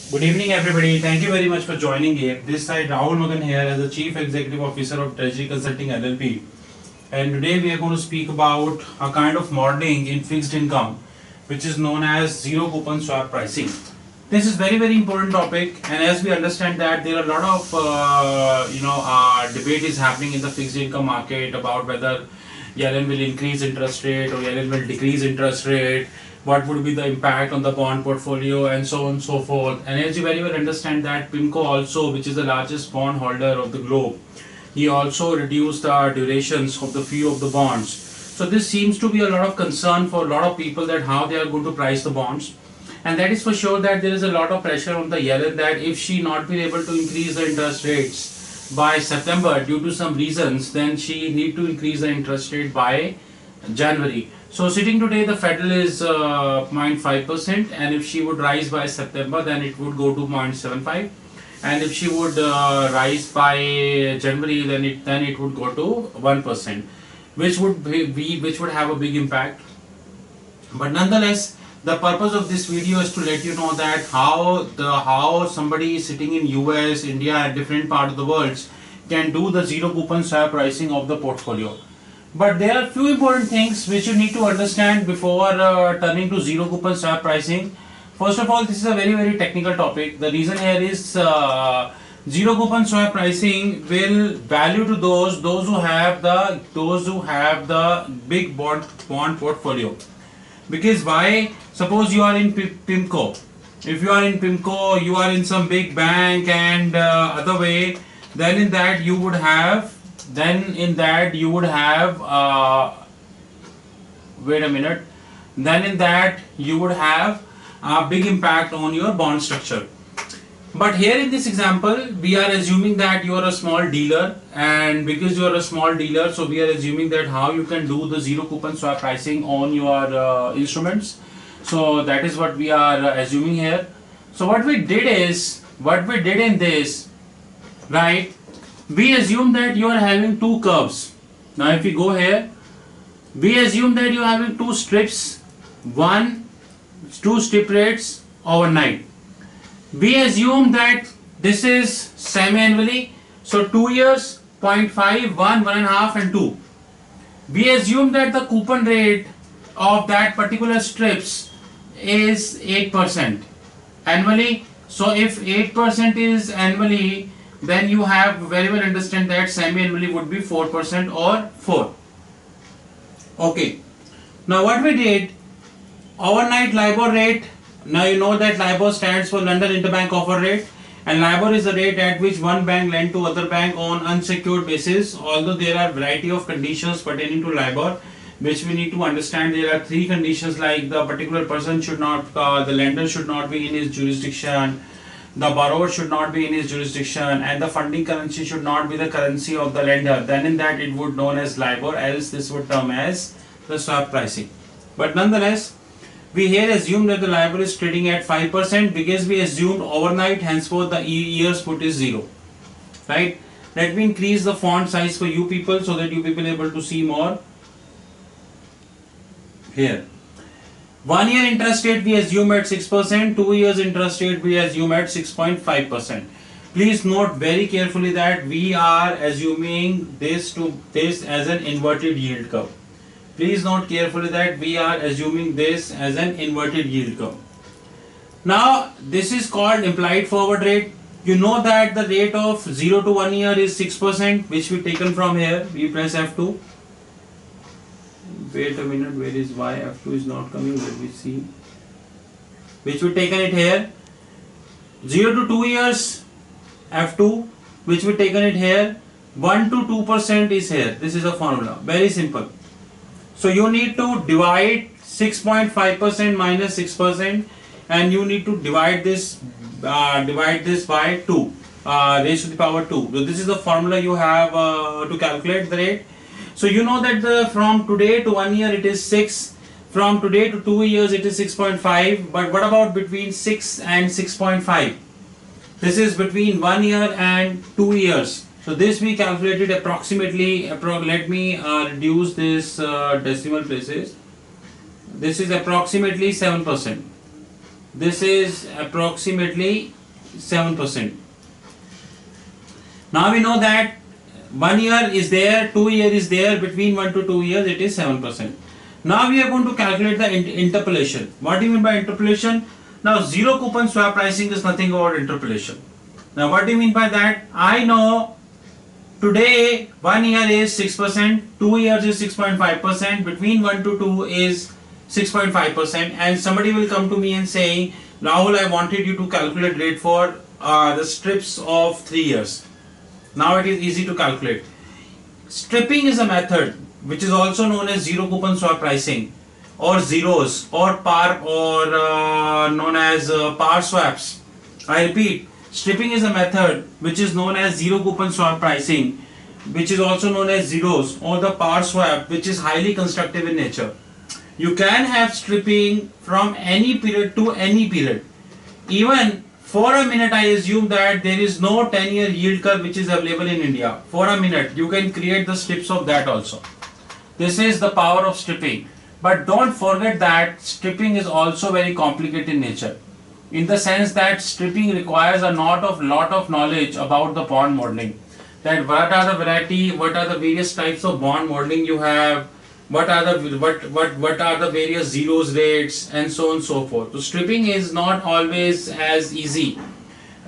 Good evening, everybody. Thank you very much for joining here. This side Rahul Magan here as the Chief Executive Officer of Treasury Consulting LLP. And today we are going to speak about a kind of modeling in fixed income, which is known as zero coupon swap pricing. This is very important topic, and as we understand that there are a lot of debate is happening in the fixed income market about whether Yellen will increase interest rate or Yellen will decrease interest rate, what would be the impact on the bond portfolio, and so on and so forth. And as you very well understand that PIMCO also, which is the largest bond holder of the globe, he also reduced the durations of the few of the bonds. So this seems to be a lot of concern for a lot of people that how they are going to price the bonds. And that is for sure that there is a lot of pressure on the Yellen that if she not been able to increase the interest rates by September due to some reasons, then she need to increase the interest rate by January. So sitting today, the federal is 0.5%, and if she would rise by September, then it would go to 0.75, and if she would rise by January, then it would go to 1%, which would have a big impact. But nonetheless, the purpose of this video is to let you know that how somebody sitting in US, India, and different part of the world can do the zero coupon swap pricing of the portfolio. But there are few important things which you need to understand before turning to zero coupon swap pricing. First of all, this is a very technical topic. The reason here is zero coupon swap pricing will value to those who have the big bond portfolio. Because why? Suppose you are in PIMCO. If you are in PIMCO, you are in some big bank and other way, then in that you would have wait a minute, then in that you would have a big impact on your bond structure. But here in this example, we are assuming that you are a small dealer, and because you are a small dealer, so we are assuming that how you can do the zero coupon swap pricing on your instruments. So that is what we are assuming here. So what we did in this, right? We assume that you are having two curves. Now if we go here, we assume that you are having two strips, two strip rates overnight. We assume that this is semi-annually, so 2 years, 0.5, 1, 1.5 and 2. We assume that the coupon rate of that particular strips is 8% annually. So if 8% is annually, then you have very well understand that semi-annually would be 4% or 4. Okay. Now what we did, overnight LIBOR rate. Now you know that LIBOR stands for London Interbank Offer Rate, and LIBOR is the rate at which one bank lend to other bank on unsecured basis. Although there are variety of conditions pertaining to LIBOR, which we need to understand. There are three conditions, like the particular person should not, the lender should not be in his jurisdiction, the borrower should not be in his jurisdiction, and the funding currency should not be the currency of the lender. Then in that it would known as LIBOR, else this would term as the swap pricing. But nonetheless, we here assume that the LIBOR is trading at 5% because we assumed overnight, henceforth the years put is 0. Right? Let me increase the font size for you people so that you people are able to see more. Here. 1 year interest rate we assume at 6%, 2 years interest rate we assume at 6.5%. Please note very carefully that we are assuming this as an inverted yield curve. Please note carefully that we are assuming this as an inverted yield curve. Now this is called implied forward rate. You know that the rate of 0 to 1 year is 6%, which we taken from here. We press F2. Wait a minute, where is why F2 is not coming? Let me see. Which we taken it here. 0 to 2 years F2, which we taken it here. 1 to 2% is here. This is a formula. Very simple. So you need to divide 6.5% minus 6%, and you need to divide this by 2, raised to the power 2. So this is the formula you have to calculate the rate. So you know that from today to 1 year it is 6, from today to 2 years it is 6.5, but what about between 6 and 6.5? This is between 1 year and 2 years. So this we calculated approximately, let me reduce this decimal places. This is approximately 7%. this is approximately 7%. Now we know that 1 year is there, 2 year is there, between 1 to 2 years it is 7%. Now we are going to calculate the interpolation. What do you mean by interpolation? Now zero coupon swap pricing is nothing about interpolation. Now what do you mean by that? I know today 1 year is 6%, 2 years is 6.5%, between 1 to 2 is 6.5%, and somebody will come to me and say, Rahul, I wanted you to calculate rate for the strips of 3 years. Now it is easy to calculate. Stripping is a method which is also known as zero coupon swap pricing, or zeros, or par, or known as par swaps. I repeat, stripping is a method which is known as zero coupon swap pricing, which is also known as zeros, or the par swap, which is highly constructive in nature. You can have stripping from any period to any period. Even for a minute, I assume that there is no 10-year yield curve which is available in India. For a minute, you can create the strips of that also. This is the power of stripping. But don't forget that stripping is also very complicated in nature, in the sense that stripping requires a lot of knowledge about the bond modeling. That what are the various types of bond modeling you have, what are the various zeros rates, and so on and so forth. So stripping is not always as easy,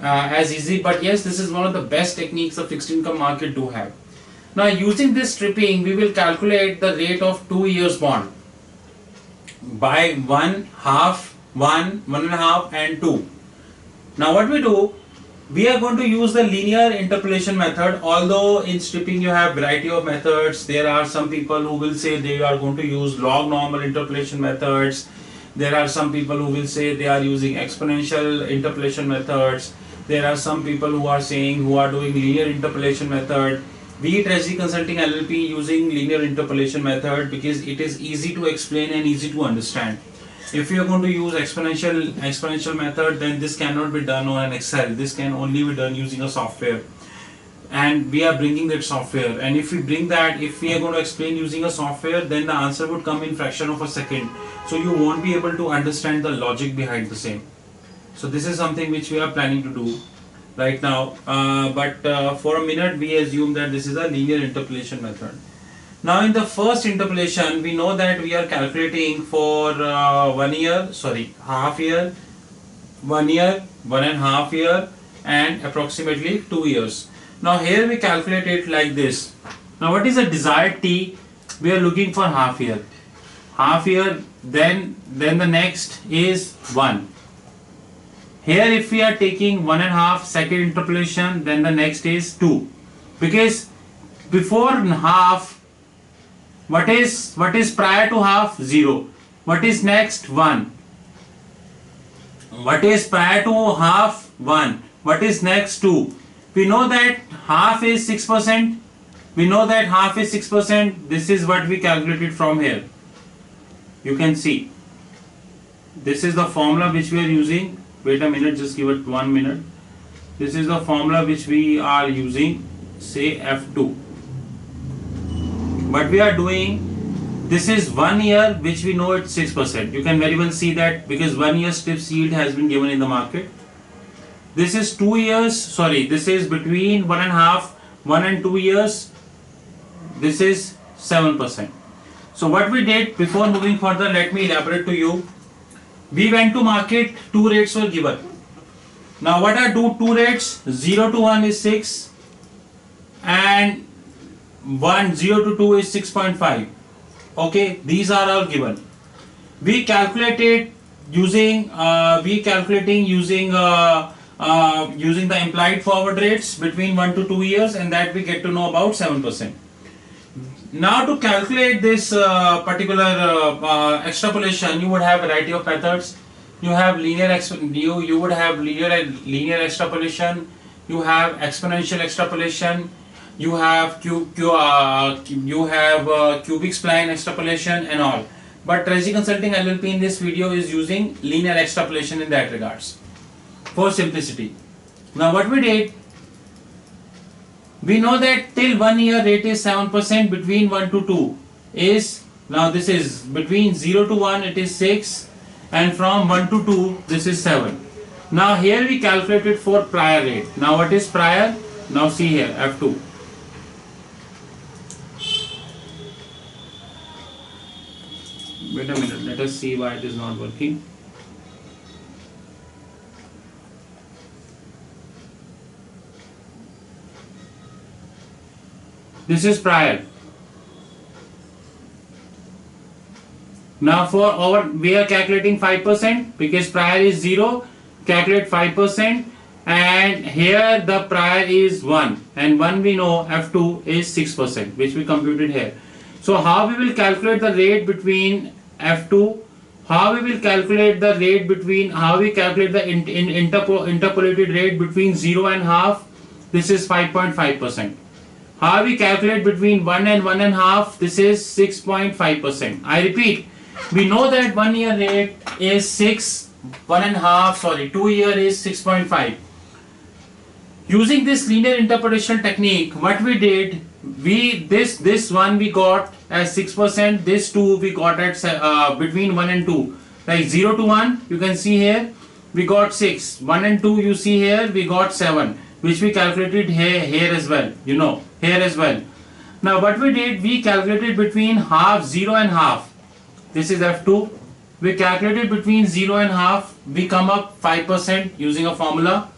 but yes, this is one of the best techniques the fixed income market do have. Now using this stripping, we will calculate the rate of 2 years bond by 1, half, 1, 1.5 and 2. Now what we do, we are going to use the linear interpolation method. Although in stripping you have variety of methods, there are some people who will say they are going to use log normal interpolation methods. There are some people who will say they are using exponential interpolation methods. There are some people who are doing linear interpolation method. We at SG Consulting LLP using linear interpolation method because it is easy to explain and easy to understand. If you are going to use exponential method, then this cannot be done on an Excel. This can only be done using a software, and we are bringing that software. And if we are going to explain using a software, then the answer would come in fraction of a second. So you won't be able to understand the logic behind the same. So this is something which we are planning to do right now. But for a minute, we assume that this is a linear interpolation method. Now in the first interpolation, we know that we are calculating for half year, 1 year, 1.5 year, and approximately 2 years. Now here we calculate it like this. Now what is the desired T? We are looking for half year. Then the next is 1. Here if we are taking 1.5 second interpolation, then the next is 2. Because before half, what is prior to half? 0. What is next? 1. What is prior to half? 1. What is next? 2. We know that half is 6%. This is what we calculated from here. You can see. This is the formula which we are using. Wait a minute, just give it 1 minute. This is the formula which we are using, say F2. What we are doing, this is 1 year which we know it's 6%. You can very well see that because 1 year strips yield has been given in the market. This is 2 years, this is between 1.5, 1 and 2 years. This is 7%. So what we did, before moving further, let me elaborate to you. We went to market, 2 rates were given. Now what are 2 rates? 0 to 1 is 6 and 0 to 2 is 6.5. Okay, these are all given. We calculated using using the implied forward rates between 1 to 2 years, and that we get to know about 7%. Now to calculate this particular extrapolation, you would have a variety of methods. You have linear extrapolation, you have exponential extrapolation, you have cubic spline extrapolation and all. But SG Consulting LLP in this video is using linear extrapolation in that regards for simplicity. Now what we did, we know that till 1 year rate is 7%, between 1 to 2 is, now this is between 0 to 1 it is 6, and from 1 to 2 this is 7. Now here we calculated for prior rate. Now what is prior? Now see here, F2. Wait a minute, let us see why it is not working. This is prior. Now for our, we are calculating 5% because prior is 0, calculate 5%, and here the prior is 1, and 1 we know F2 is 6%, which we computed here. So how we will calculate the rate between F2, how we will calculate the rate between, how we calculate the interpolated rate between 0 and half, this is 5.5%. How we calculate between 1 and 1.5, this is 6.5%. I repeat, we know that 1 year rate is 6, 2 year is 6.5. Using this linear interpolation technique, what we did, this one we got as 6%, this 2 we got at between 1 and 2. Like 0 to 1, you can see here, we got 6. 1 and 2, you see here, we got 7, which we calculated here as well, here as well. Now what we did, we calculated between half, 0 and half. This is F2. We calculated between 0 and half, we come up 5% using a formula.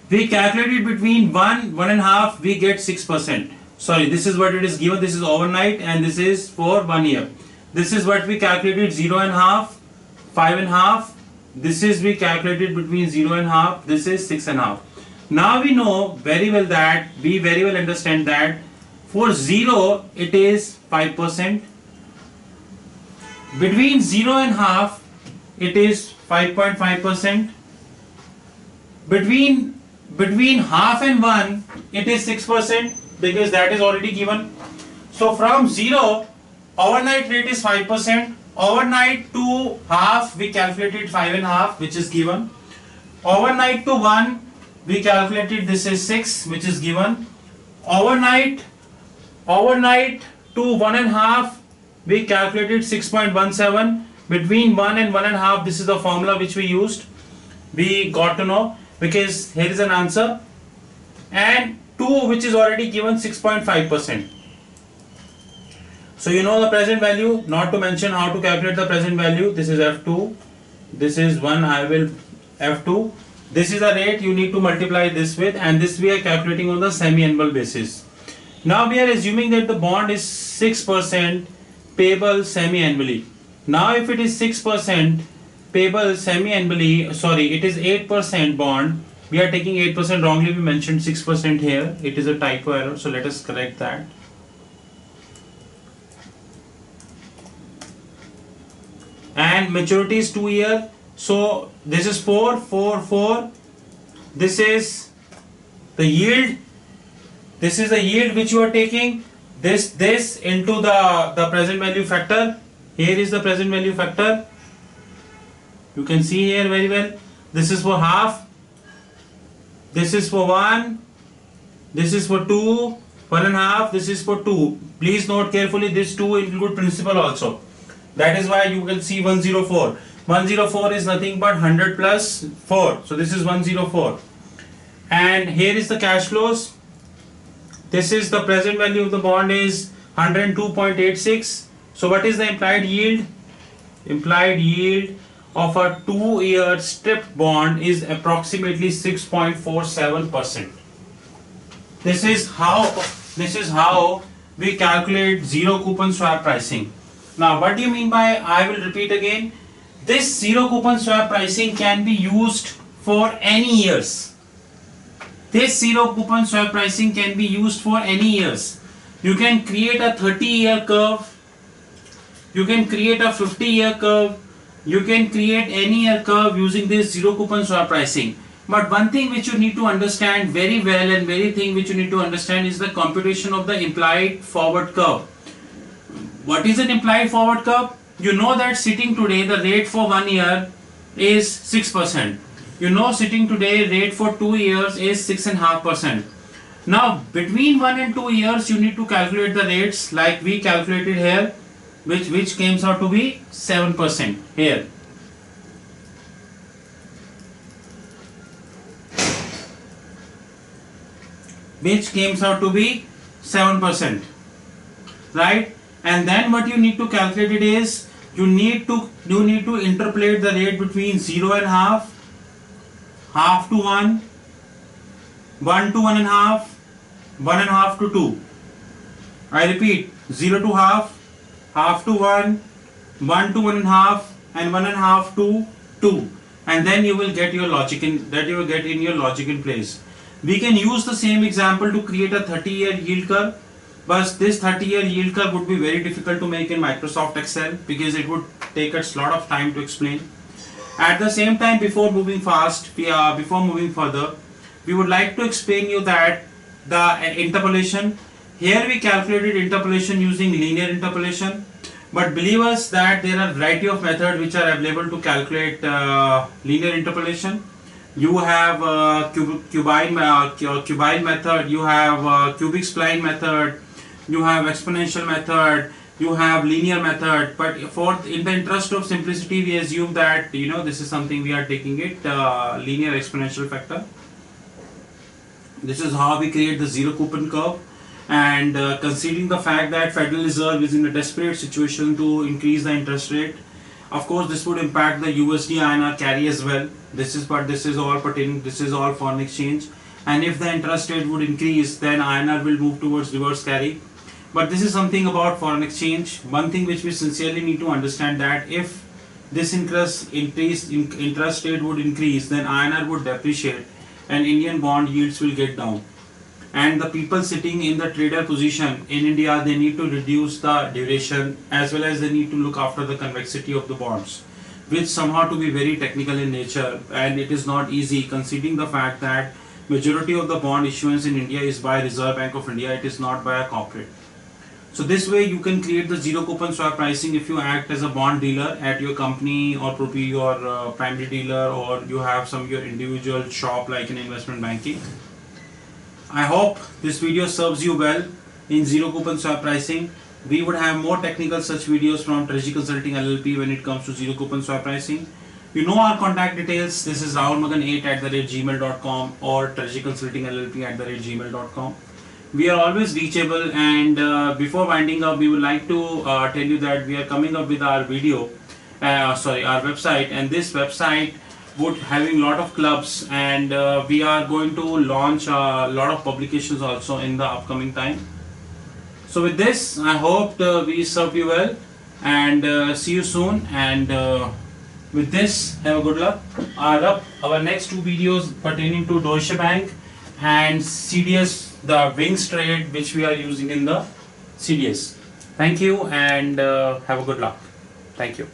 We calculated between 1 and half, we get 6%. Sorry, this is what it is given, this is overnight, and this is for 1 year. This is what we calculated, 0 and half, 5 and half. This is we calculated between 0 and half, this is 6 and half. Now we know very well that, we very well understand that for 0 it is 5%. Between 0 and half it is 5.5%. Between half and 1 it is 6% because that is already given. So from 0, overnight rate is 5%. Overnight to half we calculated 5.5, which is given. Overnight to 1 we calculated, this is 6, which is given. Overnight to 1.5 we calculated 6.17. Between 1 and 1.5, this is the formula which we used. We got to know because here is an answer. And 2, which is already given, 6.5%. So you know the present value, not to mention how to calculate the present value. This is F2, this is 1, I will F2. This is the rate you need to multiply this with, and this we are calculating on the semi-annual basis. Now we are assuming that the bond is 6% payable semi-annually. Now if it is 6% payable semi-annually, sorry, it is 8% bond. We are taking 8%, wrongly we mentioned 6% here. It is a typo error, so let us correct that. And maturity is 2 years. So this is 4. This is the yield. This is the yield which you are taking. This into the present value factor. Here is the present value factor. You can see here very well. This is for half. This is for 1. This is for 2. 1.5. This is for 2. Please note carefully, this 2 include principal also. That is why you can see 104. 104 is nothing but 100 plus 4. So this is 104. And here is the cash flows. This is the present value of the bond is 102.86. So what is the implied yield? Implied yield of a 2-year stripped bond is approximately 6.47%. This is how we calculate zero coupon swap pricing. Now what do you mean by, I will repeat again, this zero coupon swap pricing can be used for any years. This zero coupon swap pricing can be used for any years. You can create a 30-year curve, you can create a 50-year curve, you can create any year curve using this zero coupon swap pricing. But one thing which you need to understand very well, and very thing which you need to understand, is the computation of the implied forward curve. What is an implied forward curve? You know that sitting today the rate for 1 year is 6%. You know sitting today rate for 2 years is 6.5%. Now between 1 and 2 years you need to calculate the rates like we calculated here. which comes out to be 7% here. Which comes out to be 7%, right? And then what you need to calculate it is you need to interpolate the rate between 0 and half, half to 1, 1 to 1 and half, 1 and half to 2. I repeat, 0 to half, half to 1, 1 to 1 and half, and 1 and half to 2. And then you will get your logic in your logic in place. We can use the same example to create a 30-year yield curve, but this 30-year yield curve would be very difficult to make in Microsoft Excel because it would take us a lot of time to explain. At the same time, before moving further, we would like to explain you that the interpolation. Here we calculated interpolation using linear interpolation, but believe us that there are a variety of methods which are available to calculate linear interpolation. You have cubine method, you have cubic spline method, you have exponential method, you have linear method. But in the interest of simplicity, we assume that this is something we are taking it linear exponential factor. This is how we create the zero coupon curve. And considering the fact that Federal Reserve is in a desperate situation to increase the interest rate, of course this would impact the USD INR carry as well. This is all foreign exchange, and if the interest rate would increase, then INR will move towards reverse carry. But this is something about foreign exchange. One thing which we sincerely need to understand, that if this interest rate would increase, then INR would depreciate and Indian bond yields will get down. And the people sitting in the trader position in India, they need to reduce the duration as well as they need to look after the convexity of the bonds, which somehow to be very technical in nature, and it is not easy considering the fact that majority of the bond issuance in India is by Reserve Bank of India, it is not by a corporate. So this way you can create the zero coupon swap pricing if you act as a bond dealer at your company or probably your primary dealer, or you have your individual shop like in investment banking. I hope this video serves you well in zero coupon swap pricing. We would have more technical such videos from Treasury Consulting LLP when it comes to zero coupon swap pricing. You know our contact details. This is rahulmagan8@gmail.com or Treasury Consulting LLP@gmail.com. We are always reachable, and before winding up, we would like to tell you that we are coming up with our our website, and this website would having lot of clubs, and we are going to launch a lot of publications also in the upcoming time. So with this, I hope we served you well, and see you soon. And with this, have a good luck. Our next two videos pertaining to Deutsche Bank and CDS, the wings trade which we are using in the CDS. Thank you, and have a good luck. Thank you.